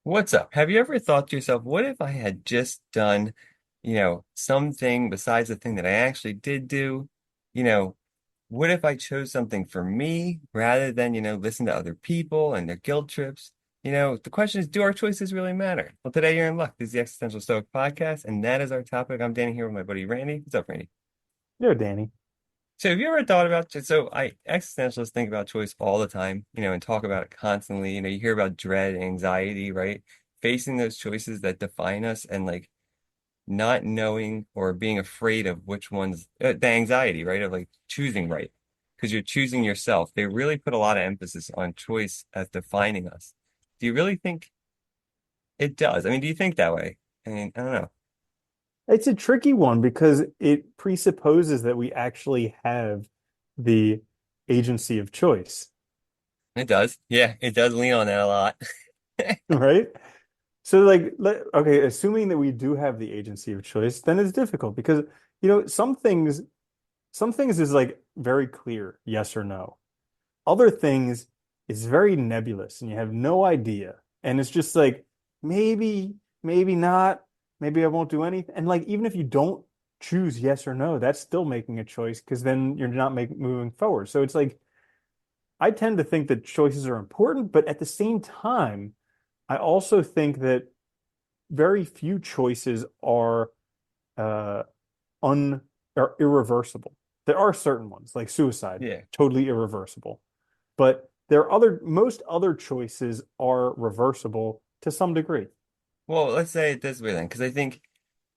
What's up? Have you ever thought to yourself, what if I had just done, something besides the thing that I actually did do? You know, what if I chose something for me rather than, listen to other people and their guilt trips? The question is, do our choices really matter? Well, today you're in luck. This is the Existential Stoic podcast, and that is our topic. I'm Danny here with my buddy Randy. What's up, Randy? Yo, Danny. So have you ever thought about so I existentialists think about choice all the time, and talk about it constantly. You hear about dread, anxiety, right? Facing those choices that define us and like not knowing or being afraid of which ones the anxiety, right? Of like choosing right. Because you're choosing yourself. They really put a lot of emphasis on choice as defining us. Do you really think it does? I mean, do you think that way? I mean, I don't know. It's a tricky one because it presupposes that we actually have the agency of choice, It does. Yeah, it does lean on that a lot. right? So, okay, assuming that we do have the agency of choice, then it's difficult because, some things is like very clear, yes or no. Other things is very nebulous and you have no idea. And it's just like, maybe, maybe not, maybe I won't do anything. And like, even if you don't choose yes or no, that's still making a choice because then you're not making moving forward. So it's like, I tend to think that choices are important, but at the same time, I also think that very few choices are uh un are irreversible. There are certain ones, like suicide, Yeah. totally irreversible. But there are most other choices are reversible to some degree. Well, let's say it this way then, because I think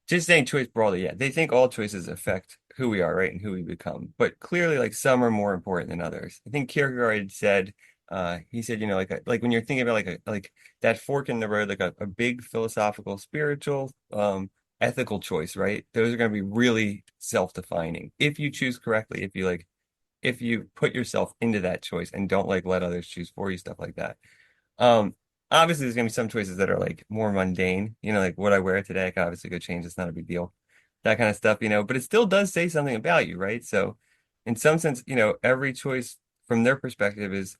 just saying choice broadly, yeah, they think all choices affect who we are, right, and who we become. But clearly, like some are more important than others. I think Kierkegaard had said, he said, like when you're thinking about like that fork in the road, like a big philosophical, spiritual, ethical choice, right? Those are going to be really self-defining if you choose correctly. If you put yourself into that choice and don't like let others choose for you, stuff like that. Um, Obviously there's gonna be some choices that are like more mundane, like what I wear today, I can obviously go change, it's not a big deal. That kind of stuff, but it still does say something about you, right? So in some sense, every choice from their perspective is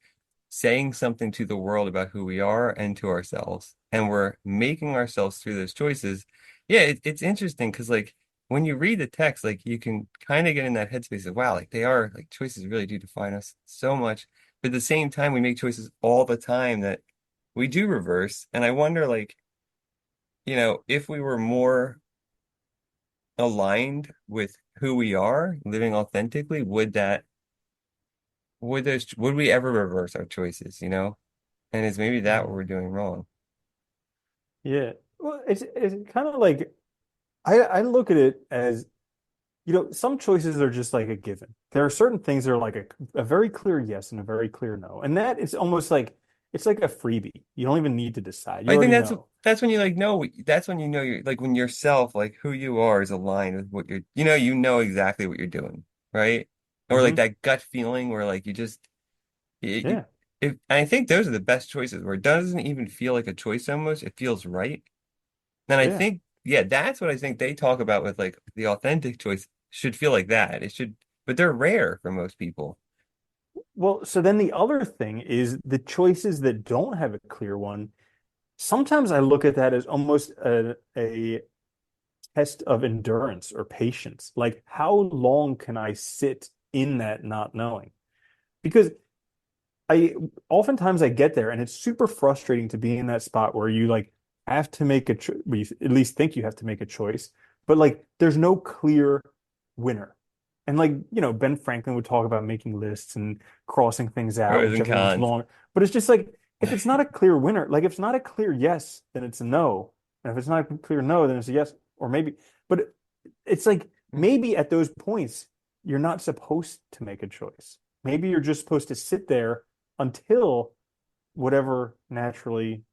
saying something to the world about who we are and to ourselves. And we're making ourselves through those choices. Yeah, it's interesting because like when you read the text, like you can kind of get in that headspace of wow, like they are like choices really do define us so much. But at the same time, we make choices all the time that we do reverse. And I wonder, like, if we were more aligned with who we are, living authentically, would we ever reverse our choices, And is maybe that what Mm. we're doing wrong? Yeah. Well, it's kind of like I look at it as, some choices are just like a given. There are certain things that are like a very clear yes and a very clear no. And that is almost like it's like a freebie. You don't even need to decide. You I think already that's know. that's when you like know that's when you're like when yourself like who you are is aligned with what you're you know exactly what you're doing, right? Or like Hmm. that gut feeling where like you just you, Yeah. I think those are the best choices where it doesn't even feel like a choice almost, it feels right. And I Yeah. think yeah, that's what I think they talk about with like the authentic choice should feel like that. It should, but they're rare for most people. Well, so then the other thing is the choices that don't have a clear one. Sometimes I look at that as almost a test of endurance or patience. Like, how long can I sit in that not knowing? Because I oftentimes I get there and it's super frustrating to be in that spot where you like have to make a choice, you at least think you have to make a choice, but like there's no clear winner. And like, Ben Franklin would talk about making lists and crossing things out, Pros and whichever one's cons. long. But it's just like if it's not a clear winner, like if it's not a clear yes, then it's a no. And if it's not a clear no, then it's a yes, or maybe. But it's like maybe at those points you're not supposed to make a choice. Maybe you're just supposed to sit there until whatever naturally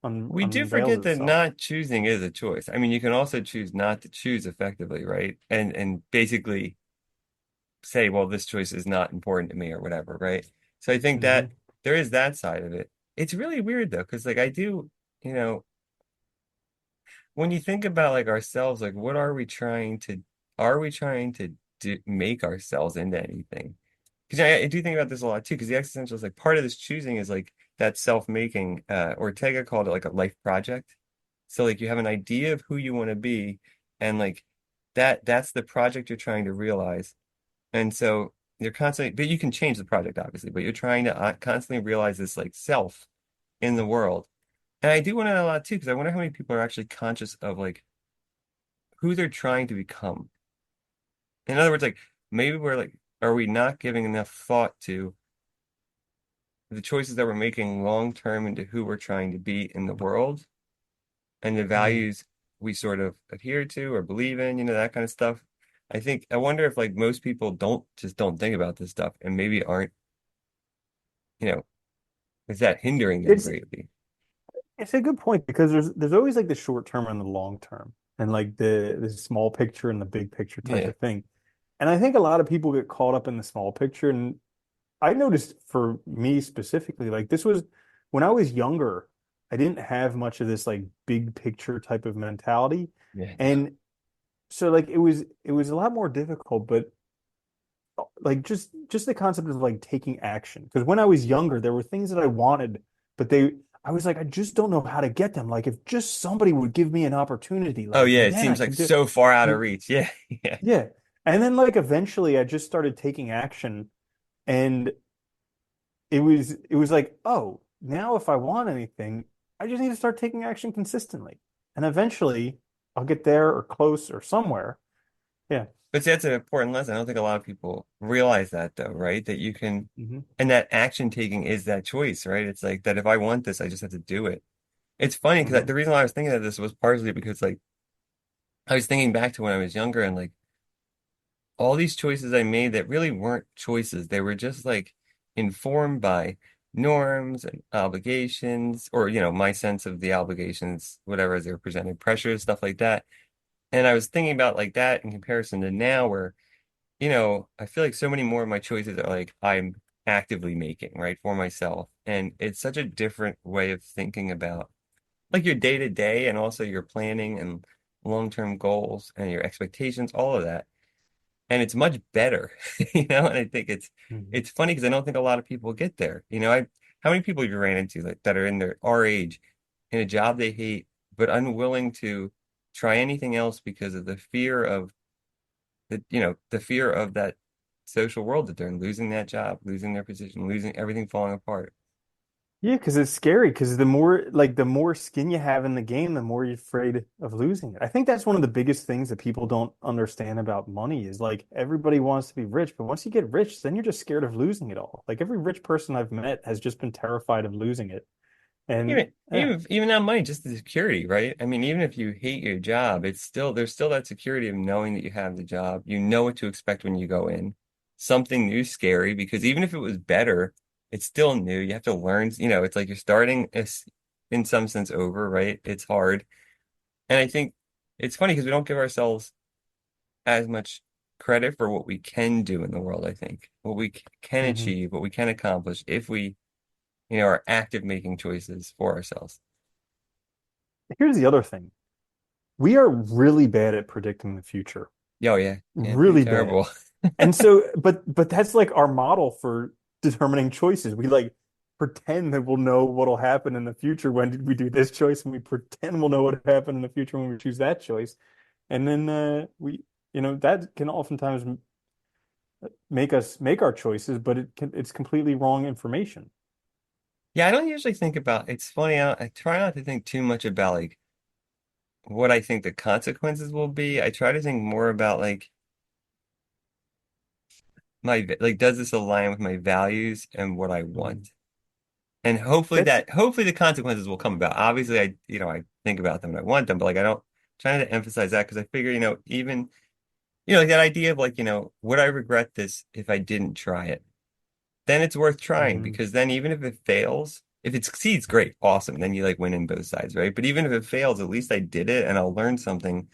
We do unveils forget that itself. not choosing is a choice. I mean, you can also choose not to choose effectively, right? And basically say, well, this choice is not important to me or whatever, right? So I think that Hmm. there is that side of it. It's really weird though, because like I do, you know, when you think about like ourselves, like what are we trying to make ourselves into anything? Because I do think about this a lot too, because the existential is like part of this choosing is like that self-making, Ortega called it like a life project. So like you have an idea of who you want to be, and like that's the project you're trying to realize. And so you're constantly, but you can change the project obviously, but you're trying to constantly realize this like self in the world. And I do want to know a lot too, because I wonder how many people are actually conscious of like who they're trying to become. In other words, like maybe we're like, are we not giving enough thought to the choices that we're making long term into who we're trying to be in the world and the Mm. values we sort of adhere to or believe in, that kind of stuff. I wonder if like most people don't think about this stuff and maybe aren't, you know, is that hindering them It's greatly? it's a good point because there's always like the short term and the long term and like the small picture and the big picture type Yeah. of thing. And I think a lot of people get caught up in the small picture. And I noticed for me specifically, like this was when I was younger, I didn't have much of this like big picture type of mentality. Yeah. And so like it was a lot more difficult, but like just the concept of like taking action. Because when I was younger, there were things that I wanted, but I was like, I just don't know how to get them. Like if just somebody would give me an opportunity, Oh like yeah, it then I seems like could do so far out of and reach. Yeah. Yeah. yeah. And then like eventually I just started taking action and it was like, oh, now if I want anything, I just need to start taking action consistently. And eventually I'll get there or close or somewhere. Yeah. But see, that's an important lesson. I don't think a lot of people realize that though, right? That you can, Hmm. and that action taking is that choice, right? It's like that if I want this, I just have to do it. It's funny because Hmm. the reason why I was thinking of this was partially because like I was thinking back to when I was younger and like all these choices I made that really weren't choices. They were just like informed by norms and obligations, or my sense of the obligations, whatever as they were presented, pressures, stuff like that. And I was thinking about like that in comparison to now, where I feel like so many more of my choices are like I'm actively making, right, for myself. And it's such a different way of thinking about like your day to day and also your planning and long-term goals and your expectations, all of that. And it's much better, and I think it's Hmm. it's funny because I don't think a lot of people get there. How many people have you ran into like that are in their our age in a job they hate, but unwilling to try anything else because of the fear of the fear of that social world that they're in, losing that job, losing their position, losing everything falling apart. Yeah, because it's scary. Because the more skin you have in the game, the more you're afraid of losing it. I think that's one of the biggest things that people don't understand about money is like everybody wants to be rich, but once you get rich, then you're just scared of losing it all. Like every rich person I've met has just been terrified of losing it. And yeah. Even not money, just the security, right? I mean, even if you hate your job, there's still that security of knowing that you have the job. You know what to expect when you go in. Something new, scary, because even if it was better, it's still new. You have to learn, it's like you're starting in some sense over, right? It's hard. And I think it's funny because we don't give ourselves as much credit for what we can do in the world, I think. What we can Hmm. achieve, what we can accomplish if we, are active making choices for ourselves. Here's the other thing. We are really bad at predicting the future. Oh yeah. Yeah, pretty Really bad. terrible. And so, but that's like our model for determining choices. We like pretend that we'll know what'll happen in the future when we do this choice, and we pretend we'll know what happened in the future when we choose that choice. And then that can oftentimes make us make our choices, but it's completely wrong information. Yeah, I don't usually think about it's funny, I try not to think too much about like what I think the consequences will be. I try to think more about like does this align with my values and what I Mhm. want? And That's hopefully the consequences will come about. Obviously I think about them and I want them, but like I don't try to emphasize that because I figure, even like that idea of like, would I regret this if I didn't try it? Then it's worth trying Mhm. because then even if it fails, if it succeeds, great, awesome. Then you like win in both sides, right? But even if it fails, at least I did it and I'll learn something.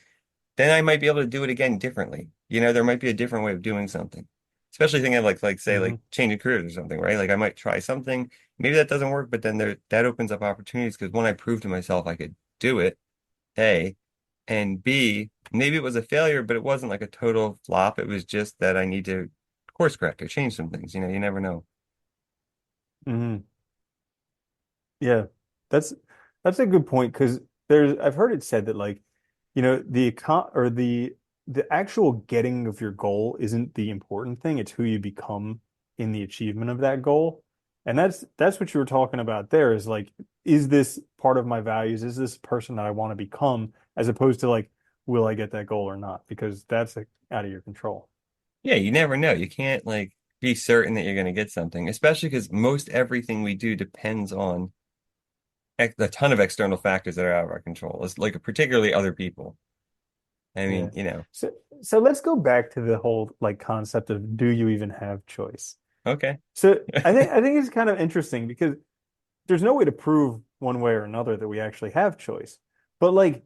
Then I might be able to do it again differently. There might be a different way of doing something. Especially thinking of like say like Mhm. changing careers or something, right? Like I might try something, maybe that doesn't work, but then that opens up opportunities because when I proved to myself I could do it, A, and B, maybe it was a failure, but it wasn't like a total flop. It was just that I need to course correct or change some things. You never know. Mhm. Yeah, that's that's a good point because there's I've heard it said that like, the econ or the actual getting of your goal isn't the important thing. It's who you become in the achievement of that goal. And that's what you were talking about there is like, is this part of my values? Is this person that I want to become, as opposed to like, will I get that goal or not? Because that's like, out of your control. Yeah, you never know. You can't like be certain that you're going to get something, especially because most everything we do depends on a ton of external factors that are out of our control. It's like particularly other people. I mean, Yeah. you know, So so let's go back to the whole like concept of, do you even have choice? okay. So I think it's kind of interesting because there's no way to prove one way or another that we actually have choice. But like,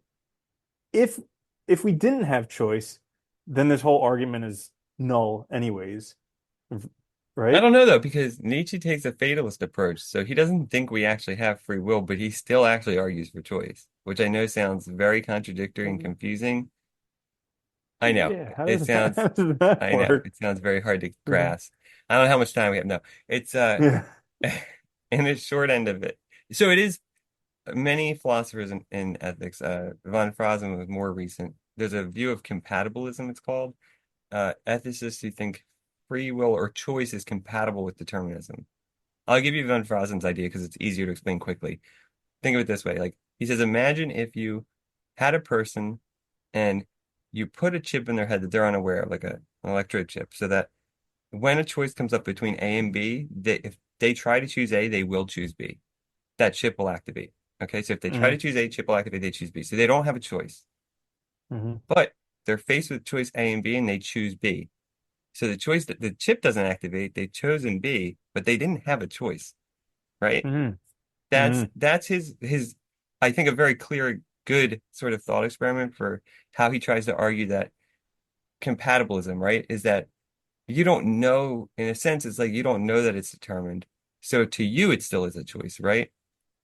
if if we didn't have choice, then this whole argument is null anyways, I right? don't know though, because Nietzsche takes a fatalist approach, so he doesn't think we actually have free will, but he still actually argues for choice, which I know sounds very contradictory and confusing. I know. Yeah, It how does that I know. work? It sounds very hard to grasp. I don't know how much time we have. No, it's Yeah. in the short end of it. So it is many philosophers in ethics, von Frozen was more recent. There's a view of compatibilism, it's called. Ethicists who think free will or choice is compatible with determinism. I'll give you von Frozen's idea because it's easier to explain quickly. Think of it this way. Like he says, imagine if you had a person and you put a chip in their head that they're unaware of, like an electrode chip, so that when a choice comes up between A and B, if they try to choose A, they will choose B. That chip will activate. Okay, so if they try to Hmm. choose A, chip will activate, they choose B. So they don't have a choice. Hmm. But they're faced with choice A and B and they choose B. So the choice that the chip doesn't activate, they've chosen B, but they didn't have a choice, right? Hmm. Hmm. That's his I think a very clear, good sort of thought experiment for how he tries to argue that compatibilism, right? Is that you don't know, in a sense, it's like you don't know that it's determined. So to you, it still is a choice, right?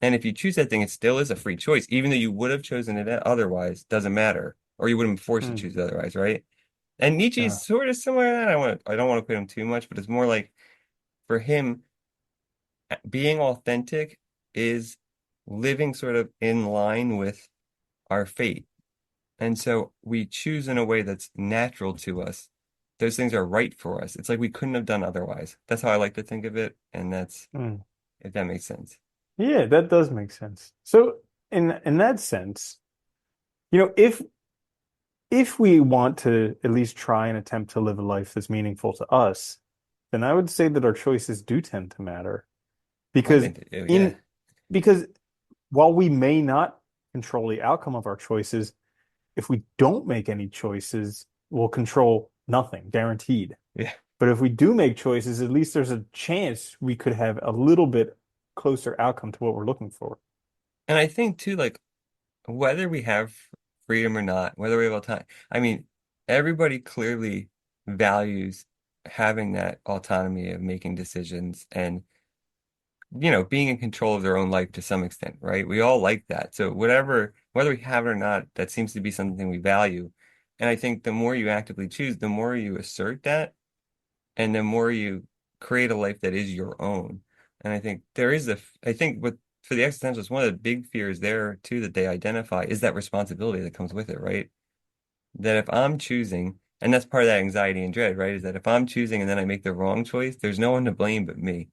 And if you choose that thing, it still is a free choice, even though you would have chosen it otherwise, doesn't matter, or you wouldn't be forced to Hmm. choose it otherwise, right? And Nietzsche is Yeah. sort of similar to that. I don't want to put him too much, but it's more like for him, being authentic is living sort of in line with our fate. And so we choose in a way that's natural to us. Those things are right for us. It's like we couldn't have done otherwise. That's how I like to think of it. And that's, Hmm. if that makes sense. Yeah, that does make sense. So in that sense, if we want to at least try and attempt to live a life that's meaningful to us, then I would say that our choices do tend to matter. I Because think that, yeah. in because while we may not control the outcome of our choices, if we don't make any choices, we'll control nothing, guaranteed. Yeah. But if we do make choices, at least there's a chance we could have a little bit closer outcome to what we're looking for. And I think too, like whether we have freedom or not, whether we have autonomy, I mean, everybody clearly values having that autonomy of making decisions and being in control of their own life to some extent, right? We all like that. So whatever, whether we have it or not, that seems to be something we value. And I think the more you actively choose, the more you assert that, and the more you create a life that is your own. And I think there is I think what for the existentialists, one of the big fears there too that they identify is that responsibility that comes with it, right? That if I'm choosing, and that's part of that anxiety and dread, right? Is that if I'm choosing and then I make the wrong choice, there's no one to blame but me.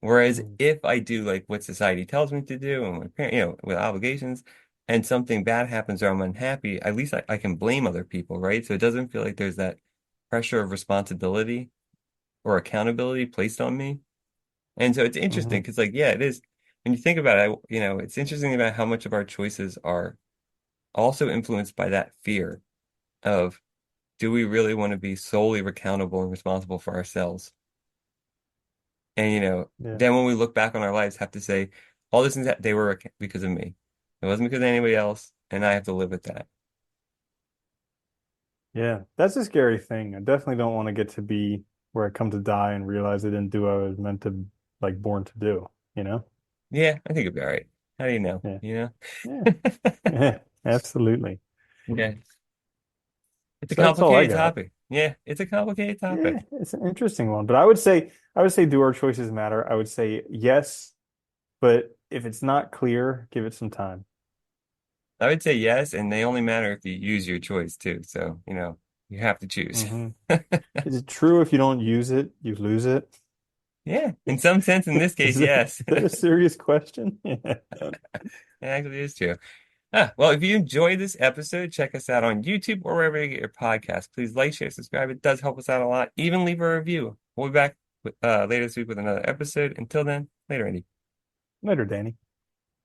Whereas Mm. if I do like what society tells me to do and my parent, with obligations, and something bad happens or I'm unhappy, at least I can blame other people, right? So it doesn't feel like there's that pressure of responsibility or accountability placed on me. And so it's interesting Hmm. because, like, yeah, it is. When you think about it, it's interesting about how much of our choices are also influenced by that fear of, do we really want to be solely accountable and responsible for ourselves? And Yeah. then when we look back on our lives, have to say all these things that they were because of me. It wasn't because of anybody else, and I have to live with that. Yeah. That's a scary thing. I definitely don't want to get to be where I come to die and realize I didn't do what I was meant to, like, born to do, you know? Yeah, I think it'll be all right. How do you know? Yeah. You Yeah. know? Yeah. Absolutely. Yeah, it's a So that's all I complicated got. topic. Yeah, it's a complicated Yeah, topic. it's an interesting one. But I would say, do our choices matter? I would say yes, but if it's not clear, give it some time. I would say yes, and they only matter if you use your choice too. So, you have to choose. Hmm. Is it true if you don't use it, you lose it? Yeah, in some sense, in this Is case, that, yes. is that a serious question? It actually is true. Ah, well, if you enjoyed this episode, check us out on YouTube or wherever you get your podcast. Please like, share, subscribe. It does help us out a lot. Even leave a review. We'll be back later this week with another episode. Until then, later, Andy. Later, Danny.